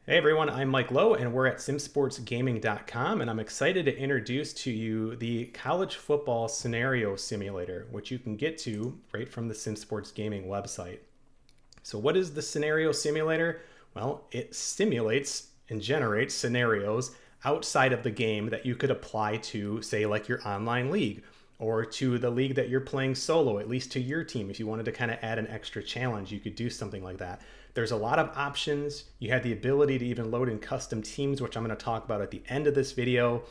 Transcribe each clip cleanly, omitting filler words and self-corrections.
Hey everyone, I'm Mike Lowe and we're at simsportsgaming.com and I'm excited to introduce to you the college football scenario simulator, which you can get to right from the SimSports Gaming website. So what is the scenario simulator? Well, it simulates and generates scenarios outside of the game that you could apply to, say, like your online league or to the league that you're playing solo, at least to your team. If you wanted to kind of add an extra challenge, you could do something like that. There's a lot of options. You have the ability to even load in custom teams, which I'm going to talk about at the end of this video.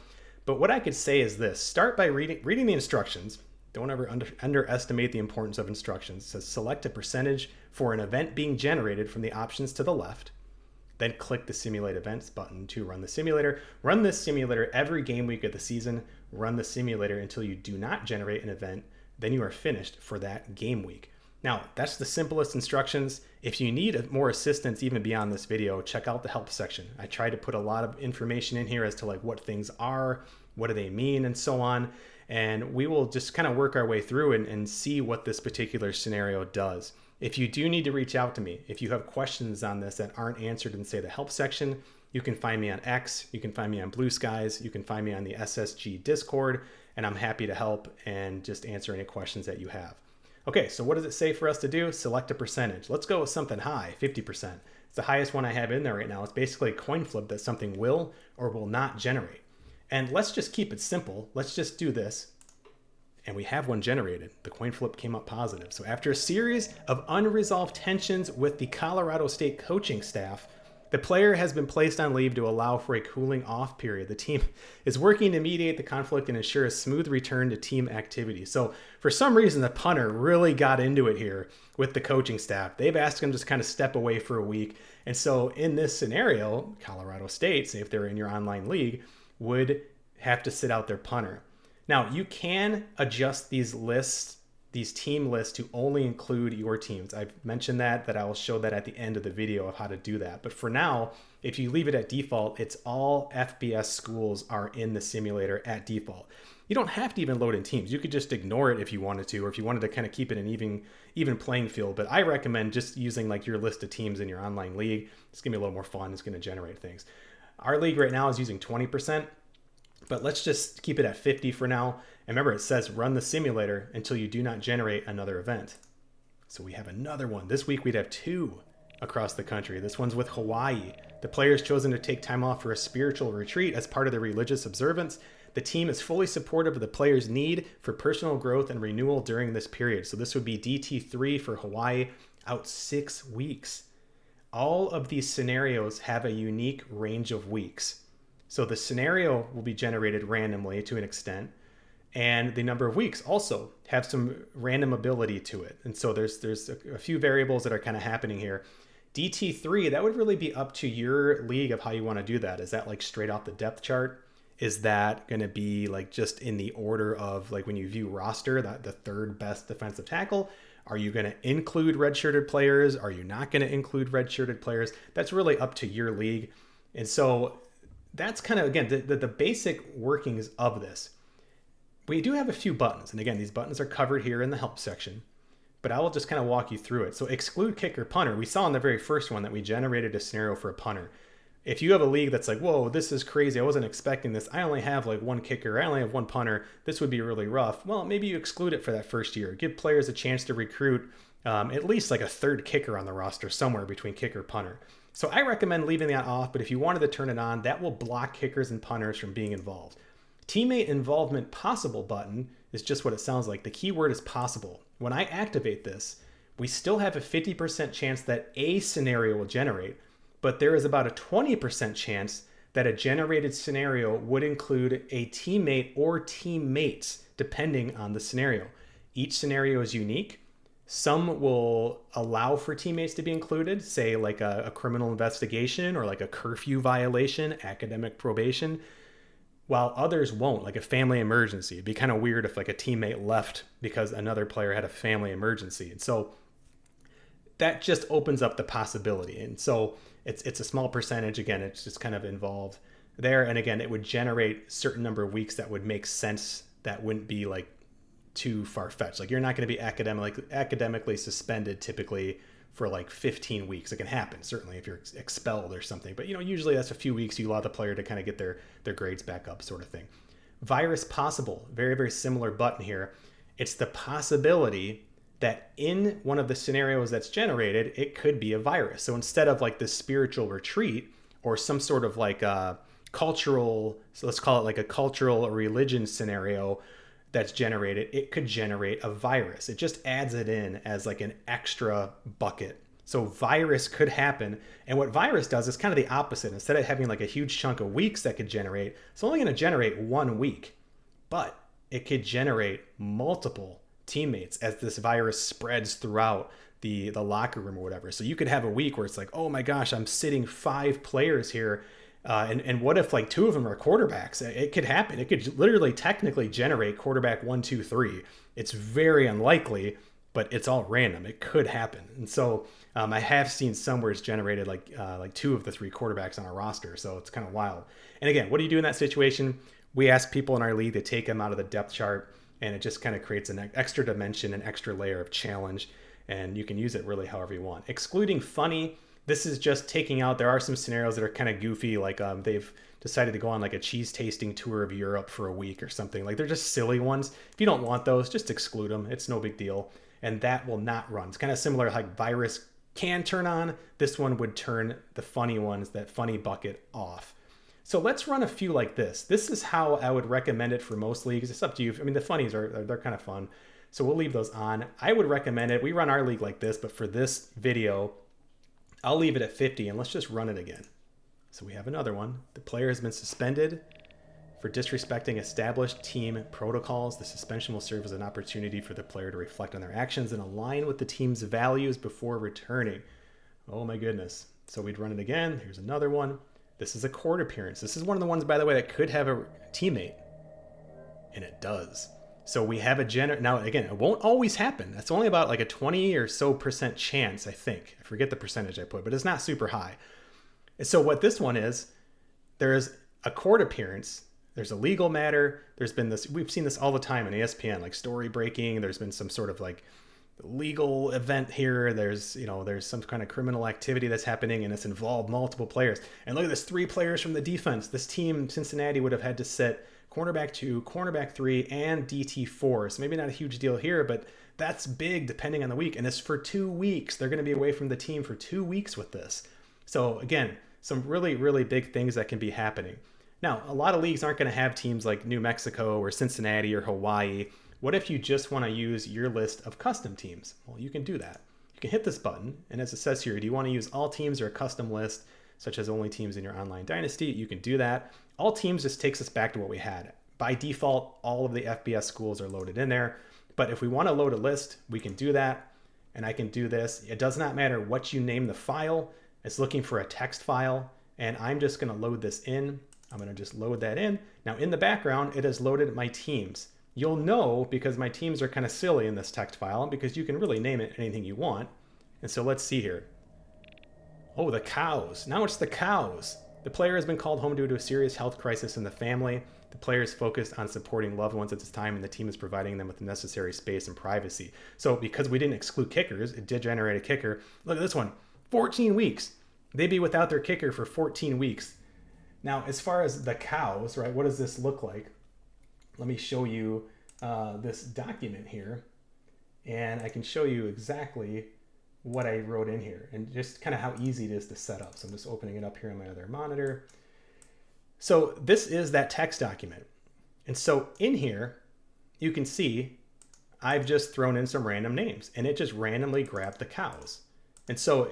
But what I could say is this: start by reading the instructions. Don't ever underestimate the importance of instructions. It says select a percentage for an event being generated from the options to the left. Then click the Simulate Events button to run the simulator. Run this simulator every game week of the season. Run the simulator until you do not generate an event. Then you are finished for that game week. Now, that's the simplest instructions. If you need more assistance even beyond this video, check out the help section. I try to put a lot of information in here as to like what things are, what do they mean, and so on. And we will just kind of work our way through and see what this particular scenario does. If you do need to reach out to me, if you have questions on this that aren't answered in, say, the help section, you can find me on X, you can find me on Blue Skies, you can find me on the SSG Discord, and I'm happy to help and just answer any questions that you have. Okay, so what does it say for us to do? Select a percentage. Let's go with something high, 50%. It's the highest one I have in there right now. It's basically a coin flip that something will or will not generate. And let's just keep it simple. Let's just do this. And we have one generated. The coin flip came up positive. So after a series of unresolved tensions with the Colorado State coaching staff, the player has been placed on leave to allow for a cooling off period. The team is working to mediate the conflict and ensure a smooth return to team activity. So for some reason, the punter really got into it here with the coaching staff. They've asked him to just kind of step away for a week. And so in this scenario, Colorado State, say if they're in your online league, would have to sit out their punter. Now, you can adjust these lists, these team lists, to only include your teams. I've mentioned that I will show that at the end of the video of how to do that. But for now, if you leave it at default, it's all FBS schools are in the simulator at default. You don't have to even load in teams. You could just ignore it if you wanted to, or if you wanted to kind of keep it an even playing field. But I recommend just using like your list of teams in your online league. It's gonna be a little more fun. It's gonna generate things. Our league right now is using 20%. But let's just keep it at 50 for now. And remember, it says run the simulator until you do not generate another event. So we have another one. This week we'd have two across the country. This one's with Hawaii. The player's chosen to take time off for a spiritual retreat as part of the religious observance. The team is fully supportive of the player's need for personal growth and renewal during this period. So this would be DT3 for Hawaii, out 6 weeks. All of these scenarios have a unique range of weeks. So the scenario will be generated randomly to an extent, and the number of weeks also have some random ability to it. And so there's a few variables that are kind of happening here. DT3, that would really be up to your league of how you want to do that. Is that like straight off the depth chart? Is that going to be like just in the order of like when you view roster, that the third best defensive tackle? Are you going to include redshirted players? Are you not going to include redshirted players? That's really up to your league. And so that's kind of, again, the basic workings of this. We do have a few buttons. And again, these buttons are covered here in the help section. But I will just kind of walk you through it. So exclude kicker punter. We saw in the very first one that we generated a scenario for a punter. If you have a league that's like, whoa, this is crazy, I wasn't expecting this, I only have like one kicker, I only have one punter, this would be really rough. Well, maybe you exclude it for that first year. Give players a chance to recruit at least like a third kicker on the roster, somewhere between kicker punter. So I recommend leaving that off, but if you wanted to turn it on, that will block kickers and punters from being involved. Teammate involvement possible button is just what it sounds like. The keyword is possible. When I activate this, we still have a 50% chance that a scenario will generate, but there is about a 20% chance that a generated scenario would include a teammate or teammates, depending on the scenario. Each scenario is unique. Some will allow for teammates to be included, say like a criminal investigation or like a curfew violation, academic probation, while others won't, like a family emergency. It'd be kind of weird if like a teammate left because another player had a family emergency. And so that just opens up the possibility. And so it's a small percentage. Again, it's just kind of involved there. And again, it would generate a certain number of weeks that would make sense, that wouldn't be like too far-fetched. Like you're not going to be academically suspended typically for like 15 weeks. It can happen, certainly, if you're expelled or something. But, usually that's a few weeks. You allow the player to kind of get their grades back up, sort of thing. Virus possible, very, very similar button here. It's the possibility that in one of the scenarios that's generated, it could be a virus. So instead of like this spiritual retreat or some sort of like a cultural, so let's call it like a cultural or religion scenario that's generated, it could generate a virus. It just adds it in as like an extra bucket. So virus could happen. And what virus does is kind of the opposite. Instead of having like a huge chunk of weeks that could generate, it's only going to generate 1 week, but it could generate multiple teammates as this virus spreads throughout the locker room or whatever. So you could have a week where it's like, oh my gosh, I'm sitting 5 players here. And what if like 2 of them are quarterbacks? It could happen. It could literally technically generate quarterback 1, 2, 3. It's very unlikely, but it's all random. It could happen. And so I have seen some where it's generated like 2 of the 3 quarterbacks on a roster. So it's kind of wild. And again, what do you do in that situation? We ask people in our league to take them out of the depth chart, and it just kind of creates an extra dimension, an extra layer of challenge, and you can use it really however you want. Excluding funny, this is just taking out, there are some scenarios that are kind of goofy, like they've decided to go on like a cheese tasting tour of Europe for a week or something. Like they're just silly ones. If you don't want those, just exclude them. It's no big deal. And that will not run. It's kind of similar, like virus can turn on. This one would turn the funny ones, that funny bucket, off. So let's run a few like this. This is how I would recommend it for most leagues. It's up to you. I mean, the funnies they're kind of fun. So we'll leave those on. I would recommend it. We run our league like this, but for this video, I'll leave it at 50 and let's just run it again. So we have another one. The player has been suspended for disrespecting established team protocols. The suspension will serve as an opportunity for the player to reflect on their actions and align with the team's values before returning. Oh my goodness. So we'd run it again. Here's another one. This is a court appearance. This is one of the ones, by the way, that could have a teammate. And it does. So we have a now again, it won't always happen. That's only about like a 20 or so % chance, I think. I forget the percentage I put, but it's not super high. And so what this one is, there's a court appearance, there's a legal matter, there's been this, we've seen this all the time on ESPN, like story breaking, there's been some sort of like legal event here, there's some kind of criminal activity that's happening and it's involved multiple players. And look at this, 3 players from the defense. This team, Cincinnati, would have had to sit cornerback 2, cornerback 3, and DT 4. So maybe not a huge deal here, but that's big depending on the week. And it's for 2 weeks. They're going to be away from the team for 2 weeks with this. So again, some really, really big things that can be happening. Now, a lot of leagues aren't going to have teams like New Mexico or Cincinnati or Hawaii. What if you just want to use your list of custom teams? Well, you can do that. You can hit this button, and as it says here, do you want to use all teams or a custom list, such as only teams in your online dynasty? You can do that. All teams just takes us back to what we had. By default, all of the FBS schools are loaded in there. But if we want to load a list, we can do that. And I can do this. It does not matter what you name the file. It's looking for a text file. And I'm just going to load this in. I'm going to just load that in. Now in the background, it has loaded my teams. You'll know because my teams are kind of silly in this text file because you can really name it anything you want. And so let's see here. Oh, the cows. Now it's the cows. The player has been called home due to a serious health crisis in the family. The player is focused on supporting loved ones at this time, and the team is providing them with the necessary space and privacy. So because we didn't exclude kickers, it did generate a kicker. Look at this one, 14 weeks. They'd be without their kicker for 14 weeks. Now, as far as the cows, right, what does this look like? Let me show you this document here, and I can show you exactly what I wrote in here and just kind of how easy it is to set up. So I'm just opening it up here on my other monitor. So this is that text document. And so in here, you can see I've just thrown in some random names and it just randomly grabbed the cows. And so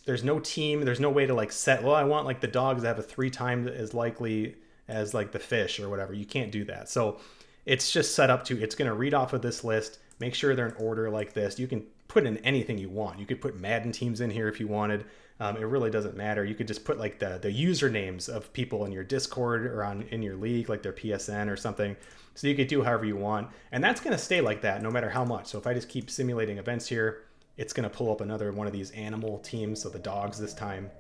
there's no team, there's no way to like set, well, I want like the dogs to have a 3 times as likely as like the fish or whatever. You can't do that. So it's just set up to, it's going to read off of this list, make sure they're in order like this. You can put in anything you want. You could put Madden teams in here if you wanted. It really doesn't matter. You could just put like the usernames of people in your Discord or in your league, like their PSN or something. So you could do however you want. And that's going to stay like that no matter how much. So if I just keep simulating events here, it's going to pull up another one of these animal teams. So the dogs this time.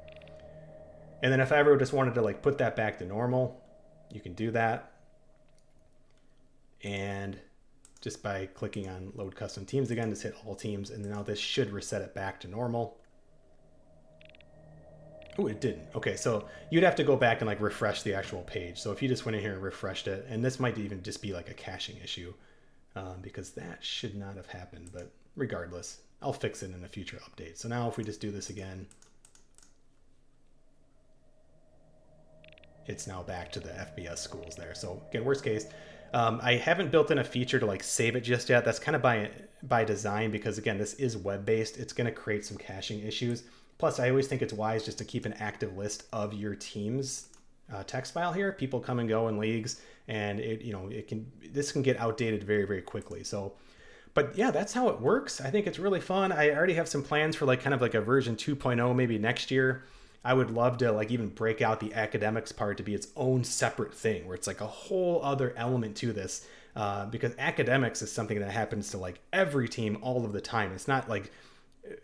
And then if I ever just wanted to like put that back to normal, you can do that. And just by clicking on load custom teams again. Just hit all teams, and now this should reset it back to normal. Oh, it didn't. Okay, so you'd have to go back and like refresh the actual page. So if you just went in here and refreshed it, and this might even just be like a caching issue, because that should not have happened. But regardless, I'll fix it in a future update. So now if we just do this again, it's now back to the FBS schools there. So again, worst case, I haven't built in a feature to like save it just yet. That's kind of by design, because again, this is web-based. It's going to create some caching issues. Plus, I always think it's wise just to keep an active list of your team's text file here. People come and go in leagues, and this can get outdated very, very quickly. So, but yeah, that's how it works. I think it's really fun. I already have some plans for like kind of like a version 2.0 maybe next year. I would love to like even break out the academics part to be its own separate thing, where it's like a whole other element to this, because academics is something that happens to like every team all of the time. It's not like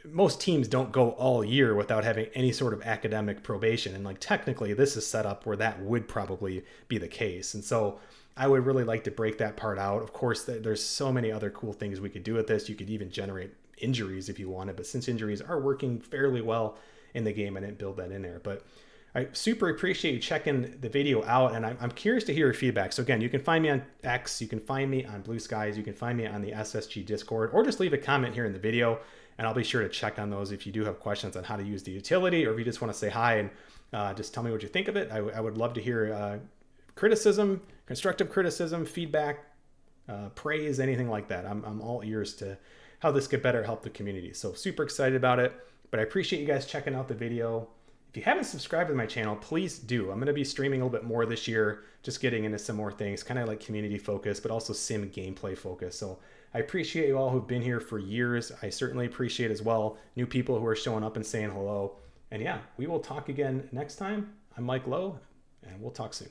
most teams don't go all year without having any sort of academic probation. And like technically this is set up where that would probably be the case. And so I would really like to break that part out. Of course, there's so many other cool things we could do with this. You could even generate injuries if you wanted, but since injuries are working fairly well in the game, I didn't build that in there. But I super appreciate you checking the video out, and I'm curious to hear your feedback. So again, you can find me on X, you can find me on Blue Skies, you can find me on the SSG Discord, or just leave a comment here in the video, and I'll be sure to check on those if you do have questions on how to use the utility, or if you just want to say hi and just tell me what you think of it. I would love to hear criticism, constructive criticism, feedback, praise, anything like that. I'm all ears to how this could better help the community. So super excited about it, but I appreciate you guys checking out the video. If you haven't subscribed to my channel, please do. I'm going to be streaming a little bit more this year, just getting into some more things, kind of like community focus, but also sim gameplay focus. So I appreciate you all who've been here for years. I certainly appreciate as well new people who are showing up and saying hello. And yeah, we will talk again next time. I'm Mike Lowe, and we'll talk soon.